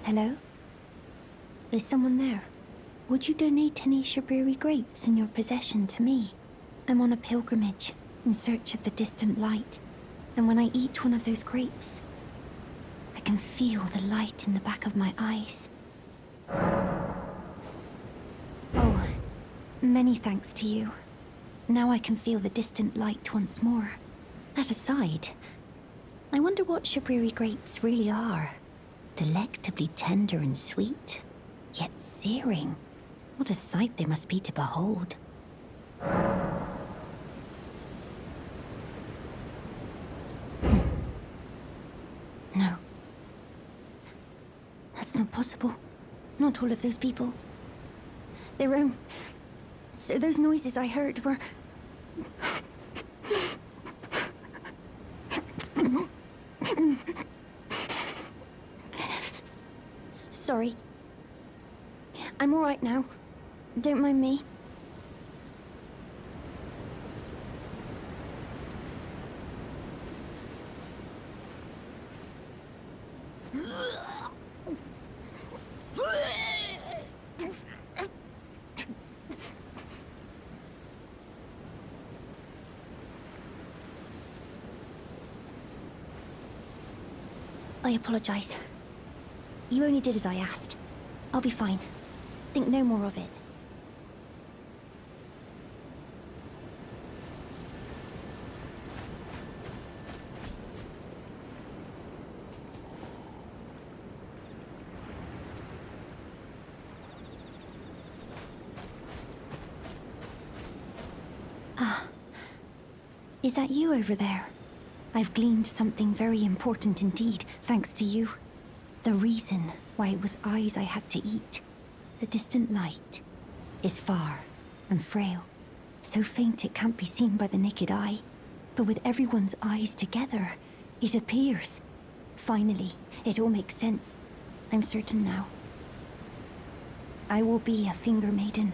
Hello? Is someone there? Would you donate any Shabriri grapes in your possession to me? I'm on a pilgrimage, in search of the distant light. And when I eat one of those grapes, I can feel the light in the back of my eyes. Oh, many thanks to you. Now I can feel the distant light once more. That aside, I wonder what Shabriri grapes really are. Delectably tender and sweet, yet searing. What a sight they must be to behold. No. That's not possible. Not all of those people. Their own... So those noises I heard were... Sorry. I'm all right now. Don't mind me. I apologize. You only did as I asked. I'll be fine. Think no more of it. Ah. Is that you over there? I've gleaned something very important indeed, thanks to you. The reason why it was eyes I had to eat. The distant light is far and frail, so faint it can't be seen by the naked eye. But with everyone's eyes together, it appears. Finally, it all makes sense. I'm certain now. I will be a finger maiden.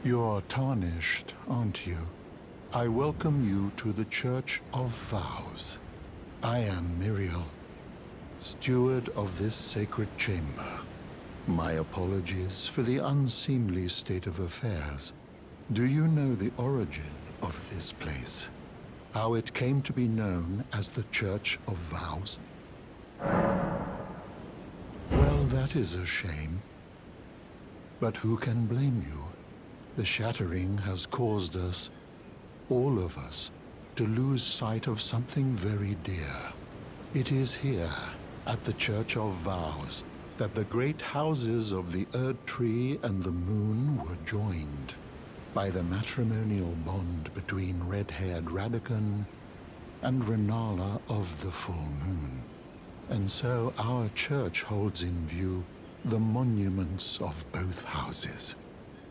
You're tarnished, aren't you? I welcome you to the Church of Vows. I am Miriel, steward of this sacred chamber. My apologies for the unseemly state of affairs. Do you know the origin of this place? How it came to be known as the Church of Vows? Well, that is a shame. But who can blame you? The shattering has caused us, all of us, to lose sight of something very dear. It is here, at the Church of Vows, that the great houses of the Erd Tree and the Moon were joined. by the matrimonial bond between red-haired Radagon and Renala of the Full Moon. And so our church holds in view the monuments of both houses,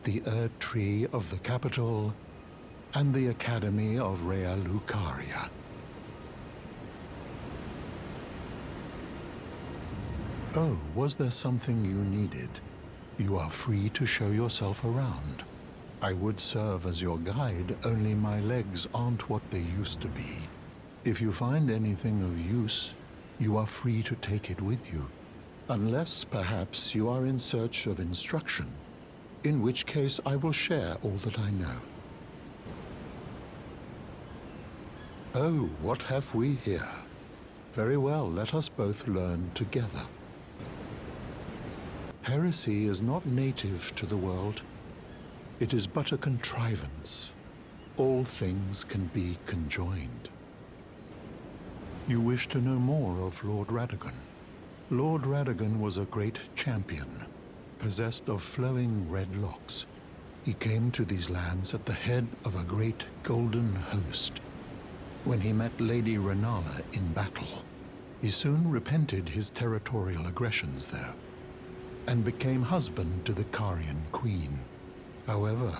the Erd Tree of the capital and the Academy of Rea Lucaria. Oh, was there something you needed? You are free to show yourself around. I would serve as your guide, only my legs aren't what they used to be. If you find anything of use, you are free to take it with you. Unless, perhaps, you are in search of instruction, in which case I will share all that I know. Oh, what have we here? Very well, let us both learn together. Heresy is not native to the world. It is but a contrivance. All things can be conjoined. You wish to know more of Lord Radagon. Lord Radagon was a great champion, possessed of flowing red locks. He came to these lands at the head of a great golden host. When he met Lady Renala in battle, he soon repented his territorial aggressions there, and became husband to the Carian queen. However,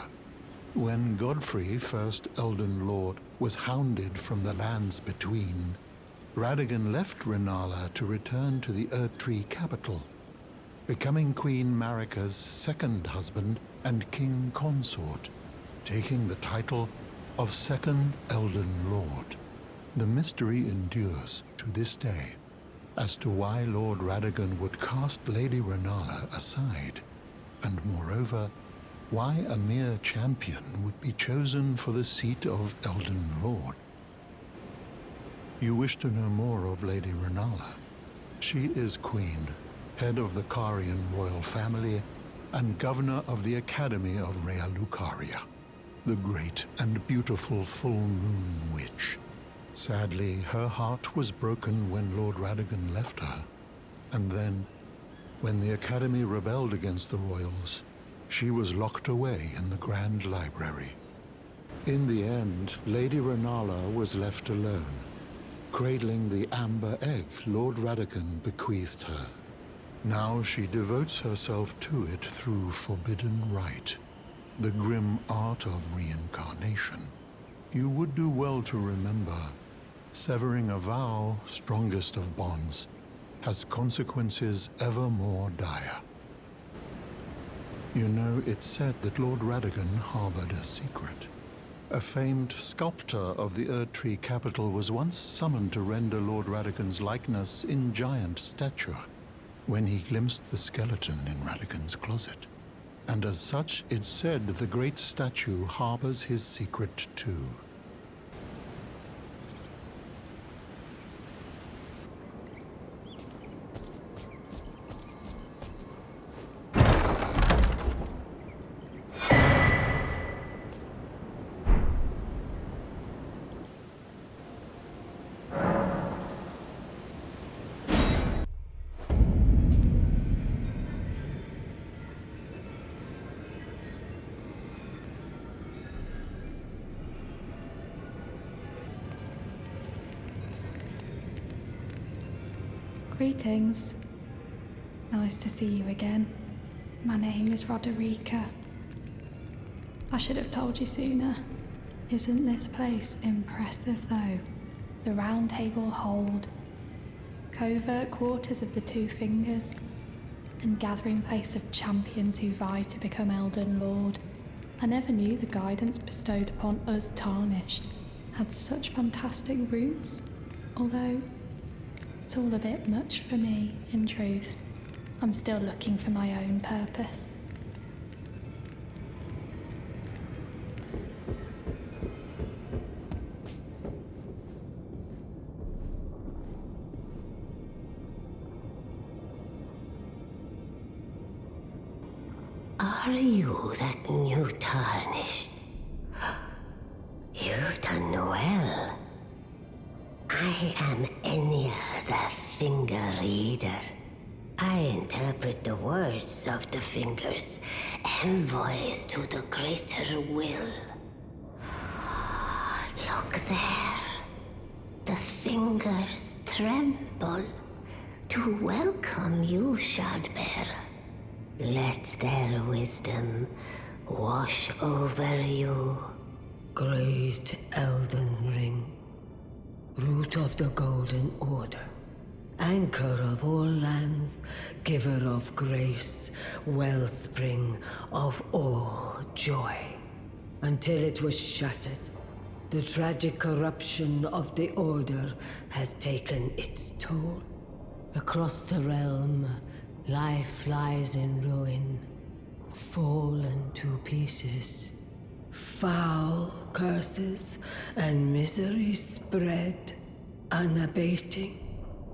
when Godfrey, first Elden Lord, was hounded from the lands between, Radagon left Renala to return to the Erdtree capital, becoming Queen Marika's second husband and king consort, taking the title of Second Elden Lord. The mystery endures to this day as to why Lord Radagon would cast Lady Renala aside, and moreover, why a mere champion would be chosen for the seat of Elden Lord. You wish to know more of Lady Renala. She is queen, head of the Carian royal family, and governor of the Academy of Rea Lucaria, the great and beautiful full moon witch. Sadly, her heart was broken when Lord Radagon left her, and then, when the Academy rebelled against the royals, she was locked away in the Grand Library. In the end, Lady Renala was left alone, cradling the amber egg Lord Radagon bequeathed her. Now she devotes herself to it through forbidden rite, the grim art of reincarnation. You would do well to remember, severing a vow, strongest of bonds, has consequences ever more dire. You know, it's said that Lord Radagon harbored a secret. A famed sculptor of the Erdtree capital was once summoned to render Lord Radagon's likeness in giant stature, when he glimpsed the skeleton in Radagon's closet. And as such, it's said the great statue harbors his secret too. Greetings. Nice to see you again. My name is Roderika. I should have told you sooner. Isn't this place impressive though? The Roundtable hold, covert quarters of the Two Fingers, and gathering place of champions who vie to become Elden Lord. I never knew the guidance bestowed upon us Tarnished had such fantastic roots, although it's all a bit much for me, in truth. I'm still looking for my own purpose. Are you that new Tarnished? You've done well. I am Enia the Finger Reader. I interpret the words of the fingers, envoys to the greater will. Look there. The fingers tremble to welcome you, Shardbearer. Let their wisdom wash over you. Great Elden Ring, root of the Golden Order, anchor of all lands, giver of grace, wellspring of all joy. Until it was shattered, the tragic corruption of the Order has taken its toll. Across the realm, life lies in ruin, fallen to pieces. Foul curses and misery spread, unabating.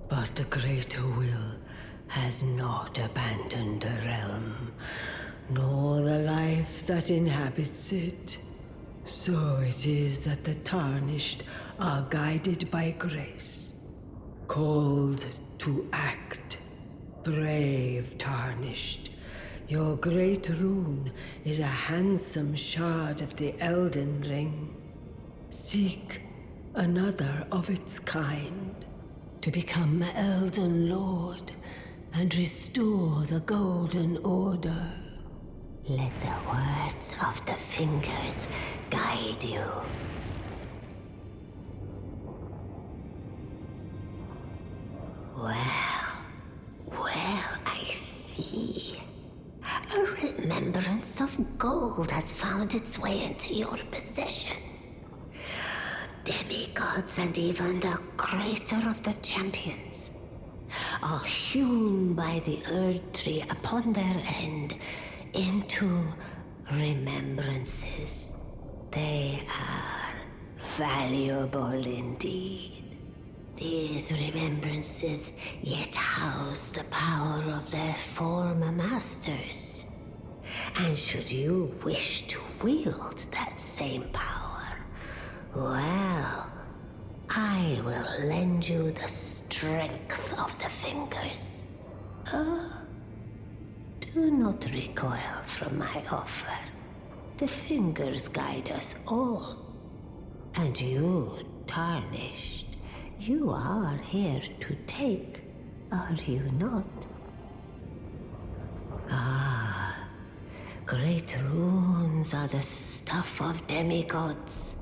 But the greater will has not abandoned the realm, nor the life that inhabits it. So it is that the Tarnished are guided by grace, called to act. Brave Tarnished, your great rune is a handsome shard of the Elden Ring. Seek another of its kind to become Elden Lord and restore the Golden Order. Let the words of the fingers guide you. Well, I see. A remembrance of gold has found its way into your possession. Demigods and even the creator of the champions are hewn by the Earth Tree upon their end into remembrances. They are valuable indeed. These remembrances yet house the power of their former masters. And should you wish to wield that same power, well, I will lend you the strength of the fingers. Do not recoil from my offer. The fingers guide us all. And you, Tarnished, you are here to take, are you not? Great runes are the stuff of demigods,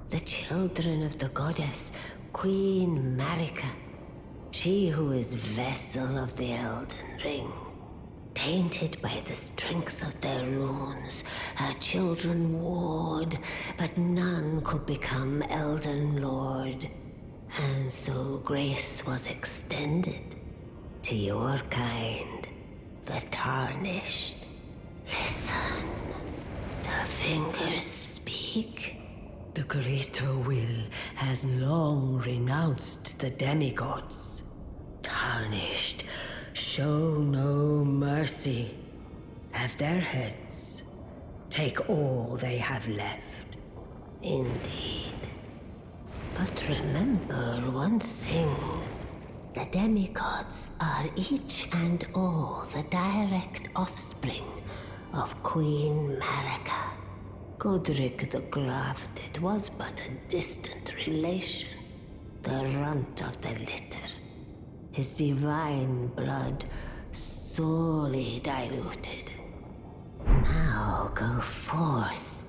the children of the goddess, Queen Marika, she who is vessel of the Elden Ring. Tainted by the strength of their runes, her children warred, but none could become Elden Lord. And so grace was extended to your kind, the Tarnished. Listen, the fingers speak. The greater will has long renounced the demigods. Tarnished, show no mercy. Have their heads. Take all they have left. Indeed. But remember one thing. The demigods are each and all the direct offspring of Queen Marika. Godric the Grafted was but a distant relation, the runt of the litter. His divine blood sorely diluted. Now go forth.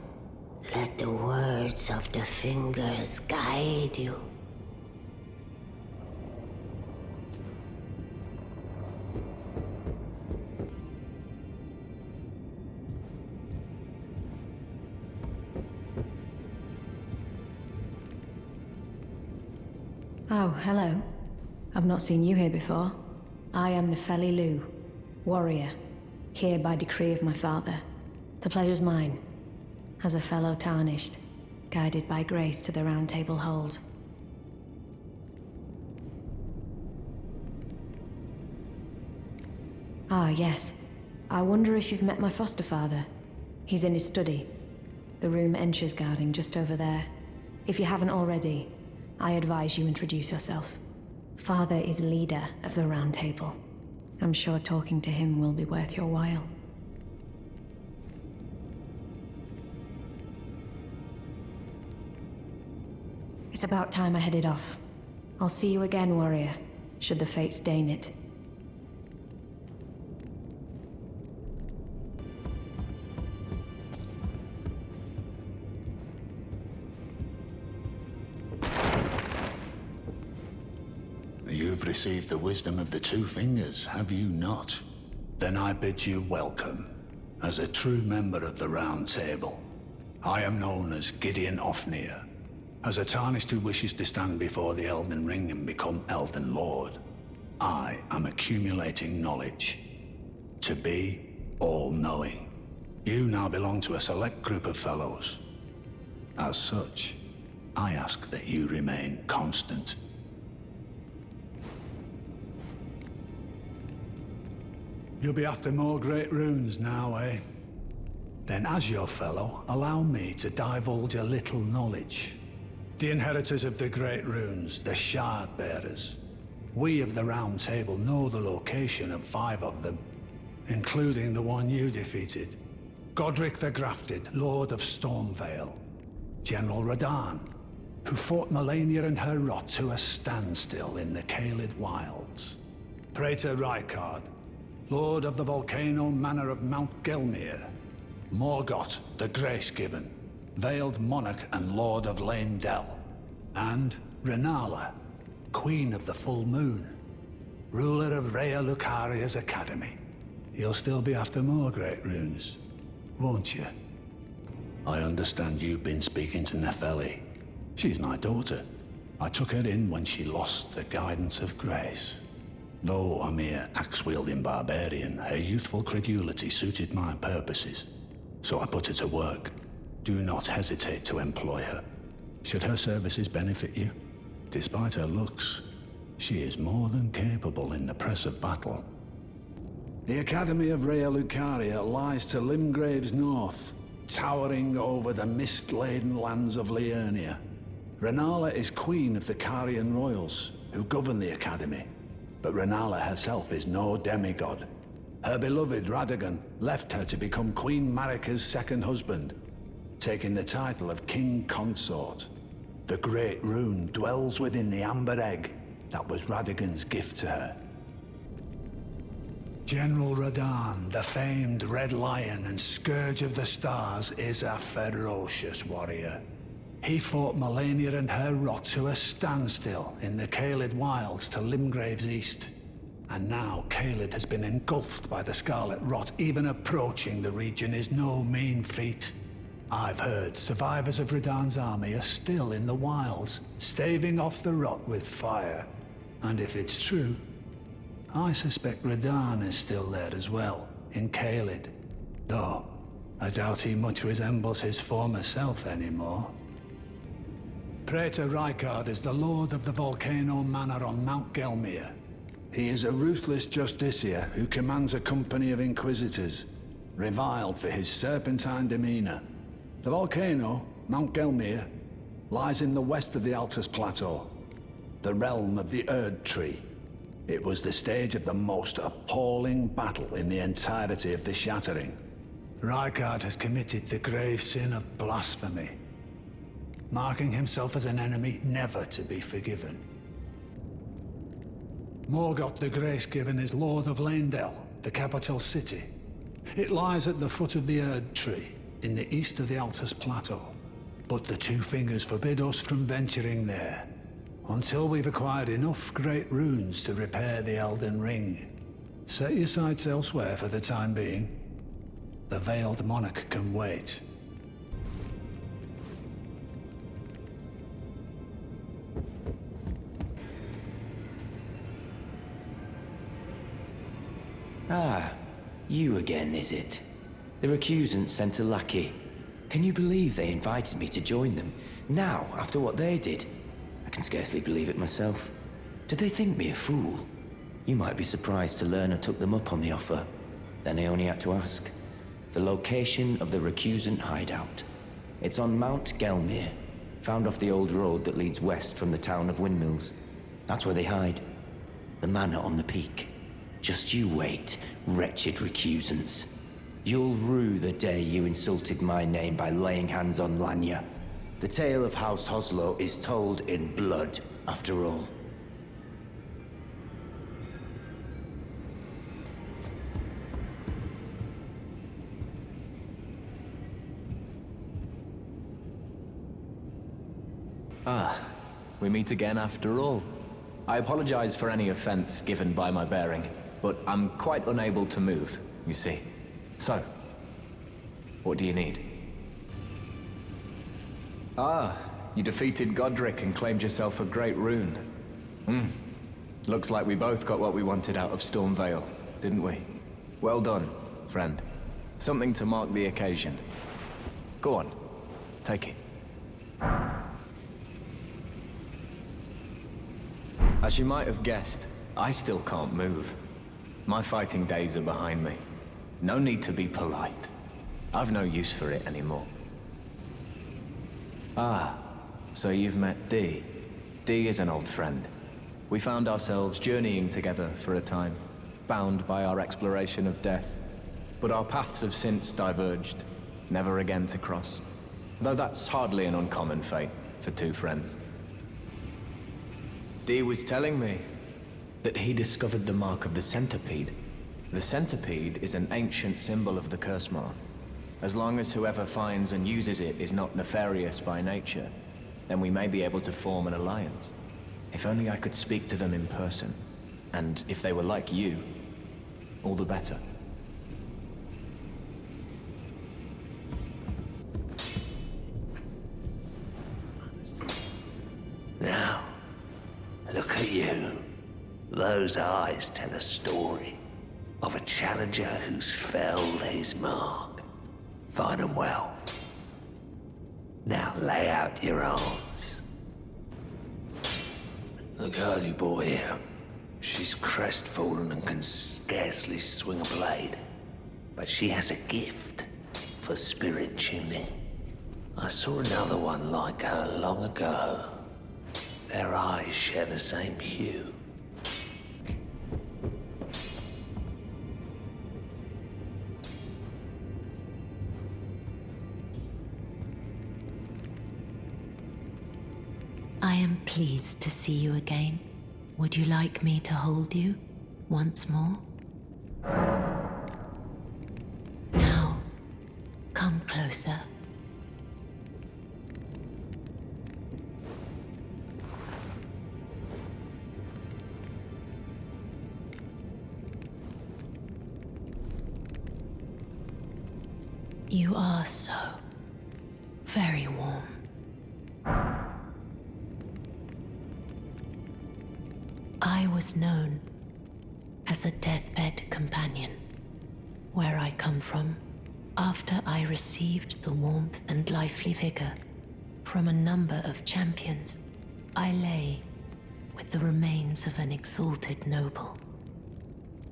Let the words of the fingers guide you. Oh, hello. I've not seen you here before. I am Nepheli Loux, warrior, here by decree of my father. The pleasure's mine, as a fellow Tarnished, guided by grace to the Roundtable hold. Ah, yes. I wonder if you've met my foster father. He's in his study. The room Encher's guarding just over there. If you haven't already, I advise you introduce yourself. Father is leader of the Roundtable, I'm sure talking to him will be worth your while. It's about time I headed off. I'll see you again, warrior, should the fates deign it. You've received the wisdom of the Two Fingers, have you not? Then I bid you welcome, as a true member of the Roundtable. I am known as Gideon Ofnir. As a Tarnished who wishes to stand before the Elden Ring and become Elden Lord, I am accumulating knowledge. To be all-knowing. You now belong to a select group of fellows. As such, I ask that you remain constant. You'll be after more great runes now, eh? Then as your fellow, allow me to divulge a little knowledge. The inheritors of the great runes, the Shard Bearers. We of the Round Table know the location of 5 of them, including the one you defeated. Godric the Grafted, Lord of Stormveil. General Radahn, who fought Malenia and her rot to a standstill in the Caelid Wilds. Praetor Rykard, Lord of the Volcano Manor of Mount Gelmir. Morgott, the Grace-Given, Veiled Monarch and Lord of Leyndell. And Renala, Queen of the Full Moon, ruler of Rhea Lucaria's Academy. You'll still be after more great runes, won't you? I understand you've been speaking to Nepheli. She's my daughter. I took her in when she lost the guidance of grace. Though a mere axe-wielding barbarian, her youthful credulity suited my purposes. So I put her to work. Do not hesitate to employ her. Should her services benefit you, despite her looks, she is more than capable in the press of battle. The Academy of Rhea Lucaria lies to Limgrave's north, towering over the mist-laden lands of Liurnia. Renala is queen of the Carian royals, who govern the Academy. But Renala herself is no demigod. Her beloved Radagon left her to become Queen Marika's second husband, taking the title of King Consort. The Great Rune dwells within the Amber Egg that was Radagon's gift to her. General Radahn, the famed Red Lion and Scourge of the Stars, is a ferocious warrior. He fought Malenia and her rot to a standstill in the Caelid Wilds to Limgrave's east. And now Caelid has been engulfed by the Scarlet Rot. Even approaching the region is no mean feat. I've heard survivors of Radahn's army are still in the wilds, staving off the rot with fire. And if it's true, I suspect Radahn is still there as well, in Caelid. Though, I doubt he much resembles his former self anymore. Praetor Rykard is the Lord of the Volcano Manor on Mount Gelmir. He is a ruthless justiciar who commands a company of inquisitors, reviled for his serpentine demeanor. The volcano, Mount Gelmir, lies in the west of the Altus Plateau, the realm of the Erd Tree. It was the stage of the most appalling battle in the entirety of the Shattering. Rykard has committed the grave sin of blasphemy, marking himself as an enemy never to be forgiven. Morgott the Grace-Given is Lord of Leyndell, the capital city. It lies at the foot of the Erd Tree, in the east of the Altus Plateau. But the Two Fingers forbid us from venturing there, until we've acquired enough great runes to repair the Elden Ring. Set your sights elsewhere for the time being. The Veiled Monarch can wait. Ah, you again, is it? The recusants sent a lackey. Can you believe they invited me to join them? Now, after what they did? I can scarcely believe it myself. Did they think me a fool? You might be surprised to learn I took them up on the offer. Then I only had to ask. The location of the recusant hideout. It's on Mount Gelmir, found off the old road that leads west from the town of Windmills. That's where they hide. The manor on the peak. Just you wait, wretched recusants. You'll rue the day you insulted my name by laying hands on Lanya. The tale of House Hoslow is told in blood, after all. We meet again after all. I apologize for any offense given by my bearing, but I'm quite unable to move, you see. So, what do you need? You defeated Godric and claimed yourself a great rune. Looks like we both got what we wanted out of Stormveil, didn't we? Well done, friend. Something to mark the occasion. Go on, take it. As you might have guessed, I still can't move. My fighting days are behind me. No need to be polite. I've no use for it anymore. So you've met Dee. Dee is an old friend. We found ourselves journeying together for a time, bound by our exploration of death. But our paths have since diverged, never again to cross. Though that's hardly an uncommon fate for two friends. Dee was telling me that he discovered the mark of the centipede. The centipede is an ancient symbol of the curse mark. As long as whoever finds and uses it is not nefarious by nature, then we may be able to form an alliance. If only I could speak to them in person. And if they were like you, all the better. Now, look at you. Those eyes tell a story of a challenger who's felled his mark. Find 'em well. Now lay out your arms. The girl you brought here, she's crestfallen and can scarcely swing a blade. But she has a gift for spirit tuning. I saw another one like her long ago. Their eyes share the same hue. I am pleased to see you again. Would you like me to hold you once more? Now, come closer. You are so very warm. I was known as a deathbed companion. Where I come from, after I received the warmth and lively vigor from a number of champions, I lay with the remains of an exalted noble.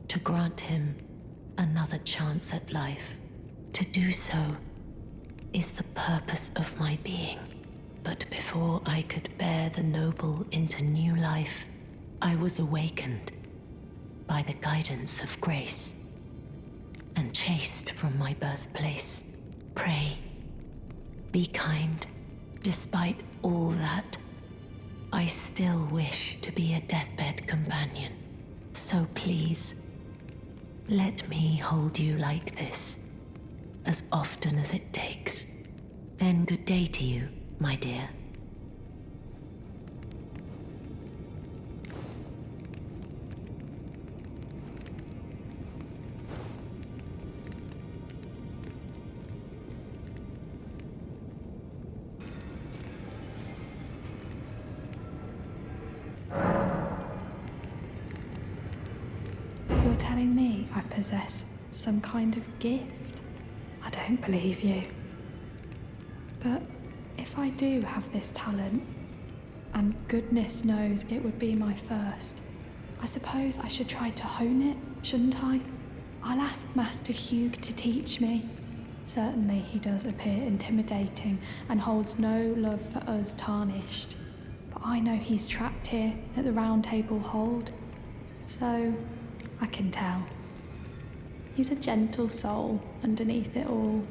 To grant him another chance at life, to do so is the purpose of my being. But before I could bear the noble into new life, I was awakened by the guidance of grace and chased from my birthplace. Pray, be kind. Despite all that, I still wish to be a deathbed companion. So please, let me hold you like this, as often as it takes. Then good day to you, my dear. You're telling me I possess some kind of gift? I don't believe you. But if I do have this talent, and goodness knows it would be my first, I suppose I should try to hone it, shouldn't I? I'll ask Master Hewg to teach me. Certainly he does appear intimidating and holds no love for us tarnished. But I know he's trapped here at the Roundtable hold. So, I can tell. He's a gentle soul underneath it all.